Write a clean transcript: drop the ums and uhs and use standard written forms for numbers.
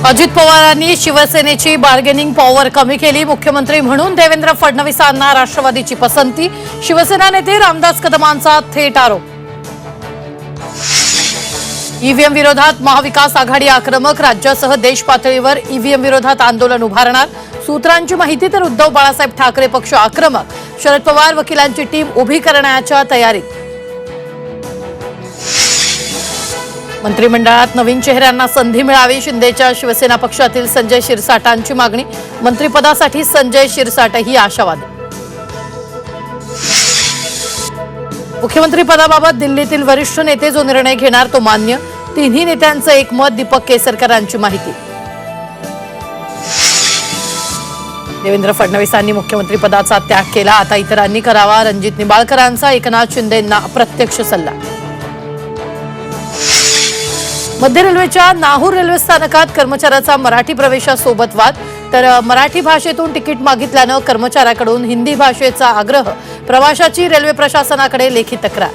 अजित पवारांनी शिवसेनेची bargaining power कमी केली। मुख्यमंत्री म्हणून देवेंद्र फडणवीसांना राष्ट्रवादीची पसंती। शिवसेना नेते रामदास कदमांचा थेट आरोप। ईव्हीएम विरोधात महाविकास आघाडी आक्रमक। राज्यासह देश पातळीवर ईव्हीएम विरोधात आंदोलन उभारणार। सूत्रांची माहिती तर उद्धव बाळासाहेब ठाकरे पक्ष आक्रमक। शरद पवार वकिलांची टीम उभी करण्याच्या तयारीत। मंत्रिमंडळात नवीन चेहऱ्यांना संधी मिळावी। शिंदेच्या शिवसेना पक्षातील संजय शिरसाटांची मागणी। मंत्रिपदासाठी संजय शिरसाटही आशावादी। मुख्यमंत्री पदाबाबत दिल्लीतील वरिष्ठ नेते जो निर्णय घेणार तो मान्य। तिन्ही नेत्यांचं एकमत। दीपक केसरकरांची माहिती। देवेंद्र फडणवीसांनी मुख्यमंत्री पदाचा त्याग केला, आता इतरांनी करावा। रणजित निंबाळकरांचा एकनाथ शिंदेंना प्रत्यक्ष सल्ला। मध्य रेल्वेच्या नाहूर रेल्वे स्थानकात कर्मचाऱ्याचा मराठी प्रवेशासोबत वाद। तर मराठी भाषेतून तिकीट मागितल्यानं कर्मचाऱ्याकडून हिंदी भाषेचा आग्रह। प्रवाशाची रेल्वे प्रशासनाकडे लेखी तक्रार।